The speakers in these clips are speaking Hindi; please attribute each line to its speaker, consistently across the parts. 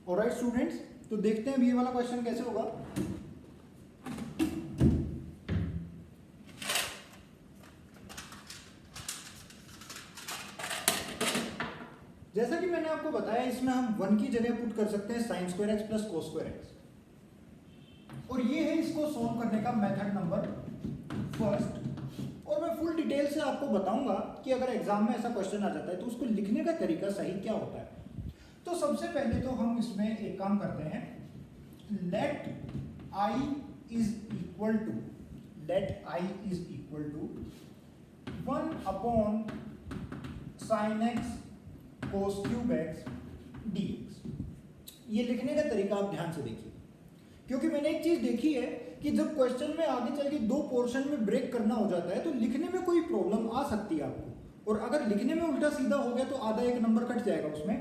Speaker 1: ऑलराइट स्टूडेंट्स, तो देखते हैं ये वाला क्वेश्चन कैसे होगा। जैसा कि मैंने आपको बताया, इसमें हम 1 की जगह पुट कर सकते हैं sign square x plus cos square x, और ये है इसको सोल्व करने का मेथड नंबर फर्स्ट। और मैं फुल डिटेल से आपको बताऊंगा कि अगर एग्जाम में ऐसा क्वेश्चन आ जाता है तो उसको लिखने का तरीका सही क्या होता है। तो सबसे पहले तो हम इसमें एक काम करते हैं, let i is equal to 1 upon sine x cos cube x dx। ये लिखने का तरीका आप ध्यान से देखिए, क्योंकि मैंने एक चीज देखी है कि जब क्वेश्चन में आगे चल के 2 पोर्शन में ब्रेक करना हो जाता है तो लिखने में कोई प्रॉब्लम आ सकती है आपको, और अगर लिखने में उल्टा सीधा हो गया तो आधा एक नंबर कट जाएगा उसमें।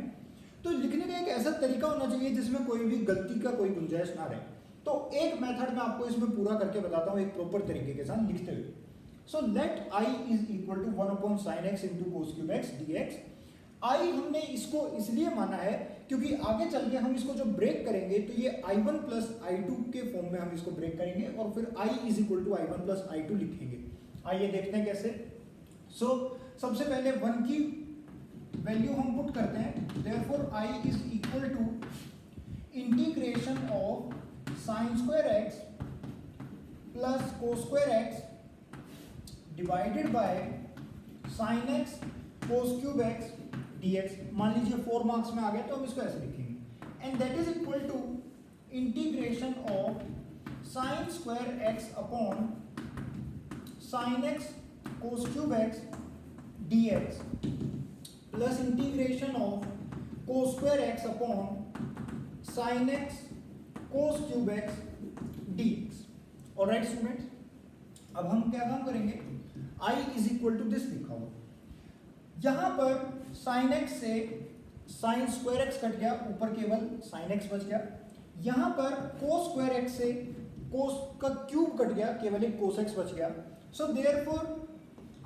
Speaker 1: तो लिखने का एक ऐसा तरीका होना चाहिए जिसमें कोई भी गलती का कोई गुंजाइश ना रहे। तो एक मेथड मैं आपको इसमें पूरा करके बताता हूँ एक प्रॉपर तरीके के साथ लिखते हुए। So let i is equal to 1 upon sine x into cos cube x dx। i हमने इसको इसलिए माना है क्योंकि आगे चल के हम इसको जब ब्रेक करेंगे तो ये i1 प्लस i2 के फॉर्म में हम इसको ब्रेक करेंगे और फिर i is equal to i1 plus i2 लिखेंगे। आइए देखते हैं कैसे। सो सबसे पहले 1 की वैल्यू हम पुट करते हैं, therefore i is equal to integration of sine square x plus cos square x divided by sine x cos cube x dx। मान लीजिए 4 मार्क्स में आ गया तो हम इसको ऐसे लिखेंगे, and that is equal to integration of sine square x upon sine x cos cube x dx plus integration of cos square x upon sine x cos cube x dx। Alright students, अब हम क्या काम करेंगे, i is equal to this लिखा हुआ, यहां पर साइन एक्स से साइन स्क्वायर एक्स कट गया, ऊपर केवल साइन एक्स बच गया। यहां पर कोस स्क्वायर एक्स से कोस का क्यूब कट गया, केवल एक कोस एक्स बच गया। So therefore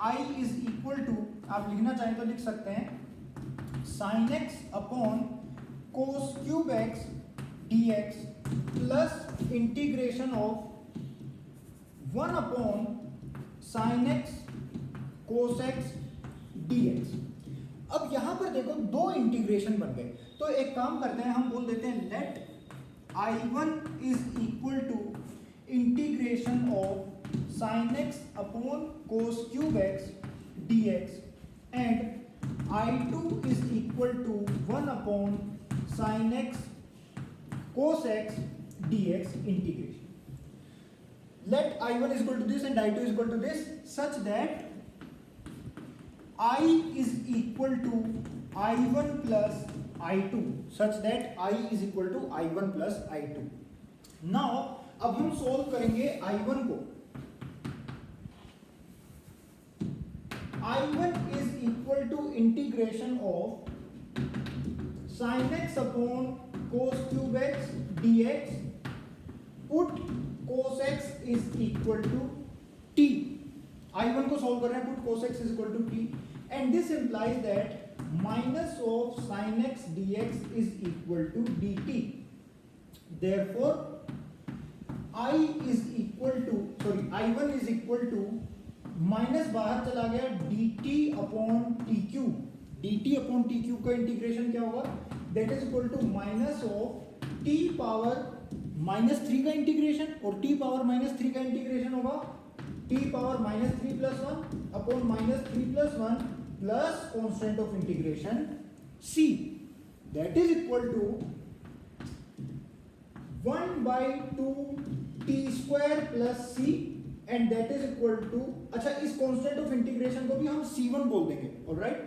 Speaker 1: i is equal to, आप लिखना चाहें तो लिख सकते हैं sine x upon cos cube x dx plus integration of 1 upon sine x cos x dx। अब यहां पर देखो 2 इंटीग्रेशन बन गए, तो एक काम करते हैं, हम बोल देते हैं let i1 is equal to integration of sine x upon cos cube x dx and i2 is equal to 1 upon sine x cos x dx integration. Let i1 is equal to this and i2 is equal to this such that I is equal to I1 plus I2 such that I is equal to I1 plus I2। Now अब हम सोल्व करेंगे I1 को। I1 is equal to integration of sin x upon cos cube x dx, put cos x is equal to t। I1 को सोल्व कर रहे हैं, put cos x is equal to t, and this implies that minus of sin x dx is equal to dt। Therefore I1 is equal to minus बाहर चला गया dt अपॉन टी क्यू का इंटीग्रेशन क्या होगा, that is equal to minus of t power -3 का इंटीग्रेशन, और t पावर -3 का इंटीग्रेशन होगा t power -3 plus 1 upon -3 plus 1 plus constant of integration c, that is equal to 1/2 t square plus c, and that is equal to, अच्छा इस कांस्टेंट ऑफ इंटीग्रेशन को भी हम c1 बोल देंगे। Alright,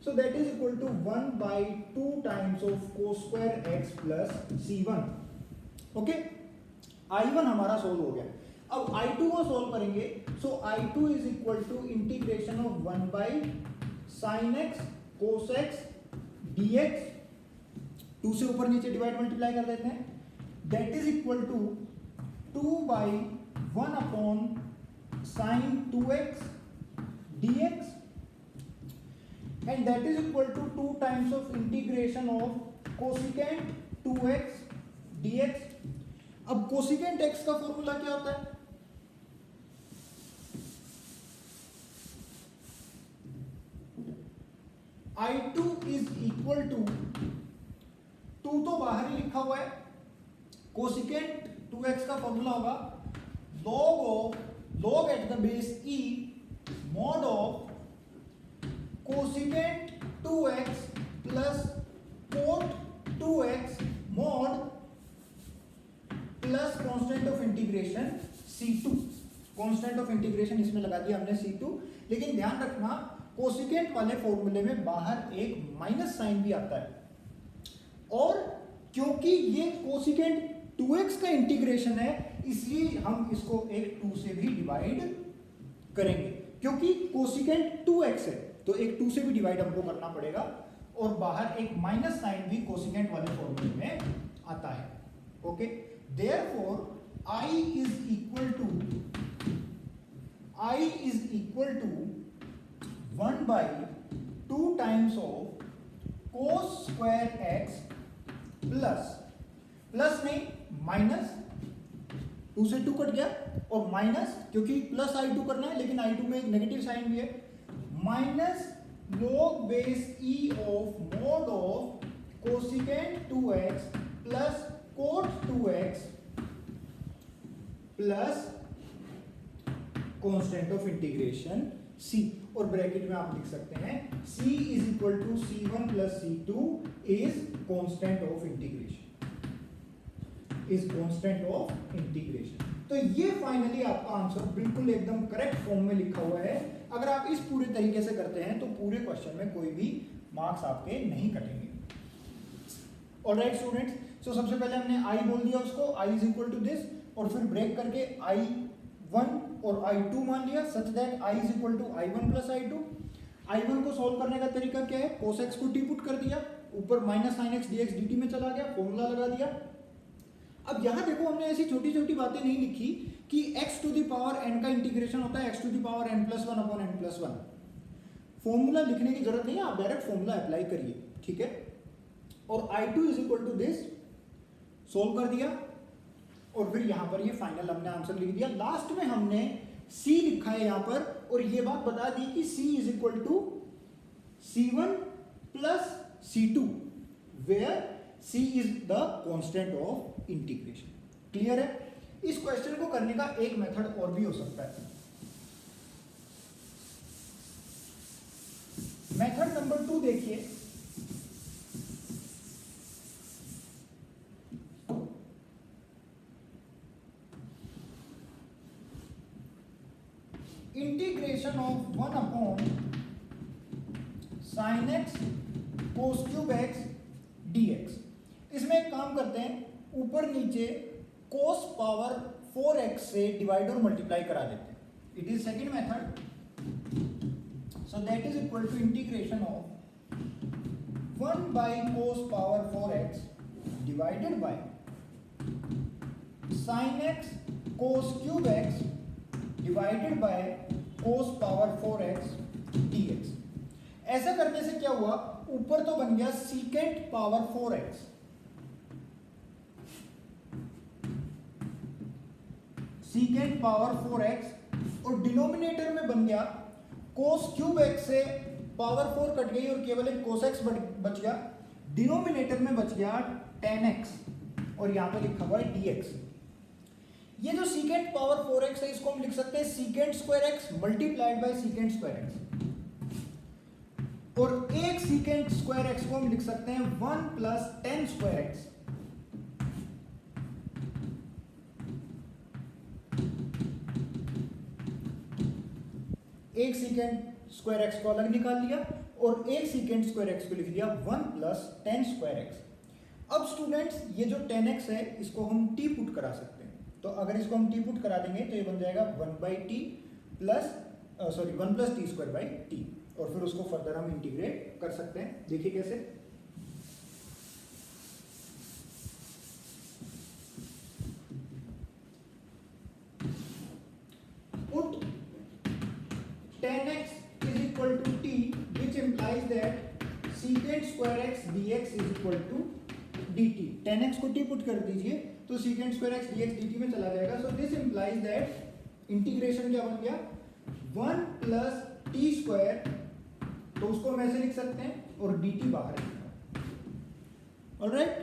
Speaker 1: so that is equal to 1/2 times of cos square x plus c1। Okay, i1 हमारा सोल्व हो गया। अब i2 को सोल्व करेंगे, so i2 is equal to integration of 1/sin x cos x dx, 2 से ऊपर नीचे डिवाइड मल्टीप्लाई कर देते हैं, that is equal to 2/1 upon sin 2x dx, and that is equal to 2 times of integration of cosecant 2x dx। अब कोसिकेंट x का फॉर्मूला क्या होता है? I2 इज इक्वल टू 2 तो बाहर ही लिखा हुआ है, कोसिकेंट 2x का फॉर्मूला होगा log at the base e mod of cosecant 2x plus cot 2x mod plus constant of integration c2। Constant of integration इसमें लगा दिया हमने c2, लेकिन ध्यान रखना कोसिकेंट वाले फॉर्मूले में बाहर एक माइनस साइन भी आता है, और क्योंकि ये कोसिकेंट 2x का इंटीग्रेशन है इसलिए हम इसको एक 2 से भी डिवाइड करेंगे, क्योंकि कोसिकेंट 2x है तो एक 2 से भी डिवाइड हमको करना पड़ेगा, और बाहर एक माइनस साइन भी कोसिकेंट वाले फॉर्मूले में आता है। Okay, therefore I is equal to 1 by 2 times of cos square x plus नहीं माइनस, 2 से 2 कट गया, और माइनस क्योंकि प्लस I2 करना है लेकिन I2 में एक नेगेटिव साइन भी है, minus log base e of mod of cosecant 2x plus cot 2x plus constant of integration c, और ब्रैकेट में आप लिख सकते हैं c is equal to c1 plus c2 is constant of integration, तो ये फाइनली आपका आंसर बिल्कुल एकदम करेक्ट फॉर्म में लिखा हुआ है। अगर आप इस पूरे तरीके से करते हैं तो पूरे क्वेश्चन में कोई भी मार्क्स आपके नहीं कटेंगे। ऑलराइट स्टूडेंट्स, सो सबसे पहले हमने i बोल दिया उसको, i is equal to this, और फिर ब्रेक करके i1 और i2 मान लिया such that i is equal to i1 plus i2। i1 को सॉल्व करने का तरीका क्या है, cos x को t पुट कर दिया, ऊपर minus sin x dx dt में चला गया, फॉर्मूला लगा दिया। अब यहां देखो हमने ऐसी छोटी छोटी बातें नहीं लिखी कि x to the power n का इंटीग्रेशन होता है x to the power n plus 1 upon n plus 1। Formula लिखने की जरूरत नहीं है, आप डायरेक्ट फॉर्मूला अप्लाई करिए, ठीक है। और i2 is equal to this, solve कर दिया, और फिर यहां पर ये फाइनल हमने आंसर लिख दिया। लास्ट में हमने c लिखा है यहां पर, और ये बात बता दी कि c is equal to c1 plus c2 where c is the constant of integration. Clear है? इस क्वेश्चन को करने का एक मेथड और भी हो सकता है। मेथड नंबर 2 देखिए, integration of 1 upon sin x cos cube x dx। इसमें एक काम करते हैं, ऊपर नीचे cos पावर 4x से डिवाइड और मल्टीप्लाई करा देते हैं। It is second method, so that is equal to integration of 1 by cos power 4x divided by sin x cos cube x divided by cos power 4x dx। ऐसा करने से क्या हुआ, ऊपर तो बन गया secant power 4x, secant power 4x, और डिनोमिनेटर में बन गया cos क्यूब x से पावर 4 कट गई और केवल एक cos x बच गया, डिनोमिनेटर में बच गया tan x, और यहां पे लिखा हुआ है dx। ये जो सीकेंट पावर 4x है इसको हम लिख सकते हैं secant square x multiplied by secant square x, और एक सीकेंट स्क्वायर x को हम लिख सकते हैं 1 प्लस tan स्क्वायर x। एक सीकेंट स्क्वायर x को अलग निकाल लिया और एक सीकेंट स्क्वायर x को लिख दिया 1 प्लस tan स्क्वायर x। अब स्टूडेंट्स ये जो tan x है इसको हम t पुट करा सकते हैं, तो अगर इसको हम t पुट करा देंगे तो ये बन जाएगा 1 by T plus 1 plus T square by T, और फिर उसको फर्दर हम इंटीग्रेट कर सकते हैं। देखिए कैसे, put tan x is equal to t which implies that secant square x dx is equal to dt, 10x को t पुट कर दीजिए तो secant square x dx dt में चला जाएगा. So this implies that integration क्या बन गया 1 plus t square, तो उसको हम ऐसे लिख सकते हैं और dt बाहर है. Alright,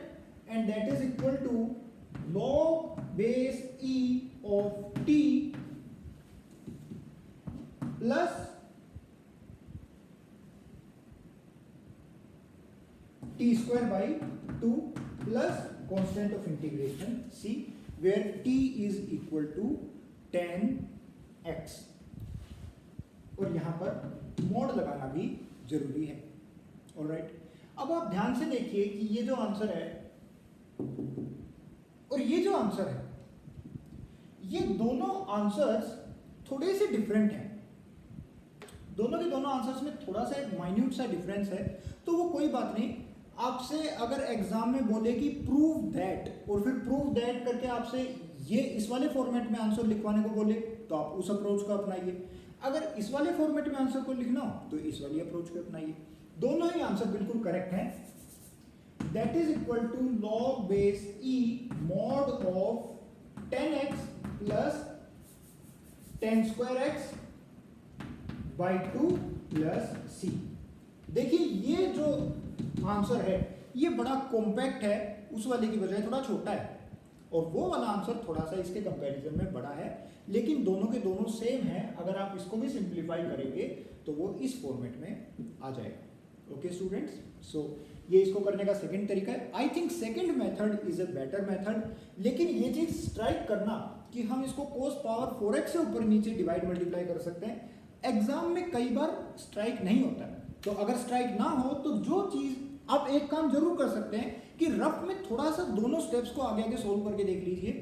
Speaker 1: and that is equal to log base e of t plus t square by 2 plus constant of integration c, where t is equal to 10x. और यहां पर मोड लगाना भी जरूरी है. ऑलराइट, अब आप ध्यान से देखिए कि ये जो आंसर है और ये जो आंसर है, ये दोनों आंसर्स थोड़े से डिफरेंट हैं. दोनों के दोनों आंसर्स में थोड़ा सा एक माइन्यूट सा डिफरेंस है. तो वो कोई बात नहीं, आपसे अगर एग्जाम में बोले कि प्रूव दैट और फिर प्रूव दैट करके आपसे ये इस वाले फॉर्मेट में आंसर लिखवाने को बोले तो आप उस अप्रोच को अपनाइए. अगर इस वाले फॉर्मेट में आंसर को लिखना हो तो इस वाली अप्रोच को अपनाइए. दोनों ही आंसर बिल्कुल करेक्ट हैं. That is equal to log base e mod of 10x plus 10 square x by 2 plus c. देखिए ये जो आंसर है ये बड़ा कॉम्पैक्ट है, उस वाले की बजाय थोड़ा छोटा है, और वो वाला आंसर थोड़ा सा इसके कंपैरिजन में बड़ा है, लेकिन दोनों के दोनों सेम है. अगर आप इसको भी सिंप्लीफाई करेंगे तो वो इस फॉर्मेट में आ जाएगा. ओके स्टूडेंट्स, सो ये इसको करने का सेकंड तरीका है. I think second method is a better method, लेकिन ये चीज स्ट्राइक करना कि हम इसको cos पावर 4x से ऊपर नीचे डिवाइड मल्टीप्लाई कर सकते हैं, एग्जाम में कई बार स्ट्राइक नहीं होता है. तो अगर स्ट्राइक ना हो तो जो चीज आप एक काम जरूर कर सकते हैं कि रफ में थोड़ा सा दोनों स्टेप्स को आगे आगे सोल्व करके देख लीजिए.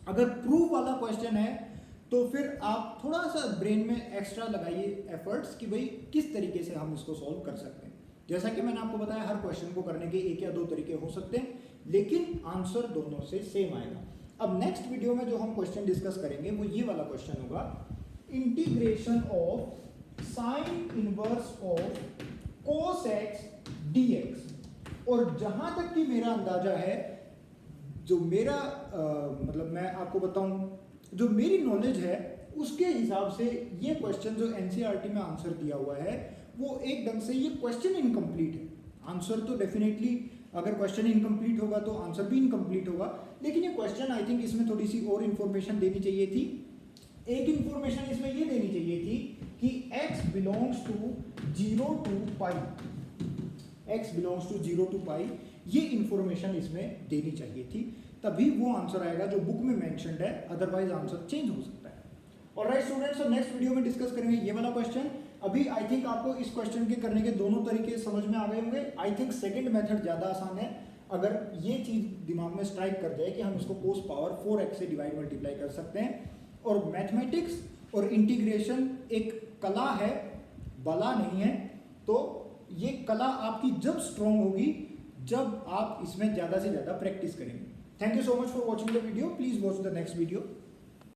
Speaker 1: अगर प्रूफ वाला क्वेश्चन है तो फिर आप थोड़ा सा ब्रेन में एक्स्ट्रा लगाइए एफर्ट्स कि भाई किस तरीके से हम इसको सोल्व कर सकते हैं. जैसा कि मैंने आपको बताया, हर क्वेश्चन को करने के एक या दो तरीके हो सकते हैं, लेकिन आंसर दोनों से सेम आएगा. अब नेक्स्ट वीडियो में जो हम क्वेश्चन डिस्कस करेंगे वो ये वाला क्वेश्चन होगा, integration of sine inverse of cos x dx. और जहां तक कि मेरा अंदाजा है, जो मेरा मतलब मैं आपको बताऊं, जो मेरी नॉलेज है उसके हिसाब से ये क्वेश्चन जो एनसीईआरटी में आंसर दिया हुआ है वो एक ढंग से ये क्वेश्चन इनकम्प्लीट है. आंसर तो डेफिनेटली अगर क्वेश्चन इनकम्प्लीट होगा तो आंसर भी इनकम्प्लीट होगा, लेकिन ये क्वेश्चन आई थिंक इसमें थोड़ी सी और इन्फॉर्मेशन देनी चाहिए थी. एक इन्फॉर्मेशन इसमें ये देनी चाहिए थी कि x belongs to 0 to pi, x belongs to 0 to pi, ये इन्फॉर्मेशन इसमें देनी चाहिए थी, तभी वो आंसर आएगा जो बुक में मेंशन्ड है. अदरवाइज आंसर चेंज हो सकता है. ऑलराइट स्टूडेंट्स, तो नेक्स्ट वीडियो में डिस्कस करेंगे ये वाला क्वेश्चन. अभी आई थिंक आपको इस क्वेश्चन के करने के दोनों तरीके समझ में आ गए होंगे. आई थिंक सेकंड मेथड ज़्यादा आसान है. अगर ये चीज़ दिमाग में स्ट्राइक कर जाए कि हम इसको cos पावर 4x से डिवाइड मल्टीप्लाई कर सकते हैं. और मैथमेटिक्स और इंटीग्रेशन एक कला है, बला नहीं है. तो ये कला आपकी जब स्ट्रॉन्ग होगी जब आप इसमें ज़्यादा से ज़्यादा प्रैक्टिस करेंगे. Thank you so much for watching the video. Please watch the next video.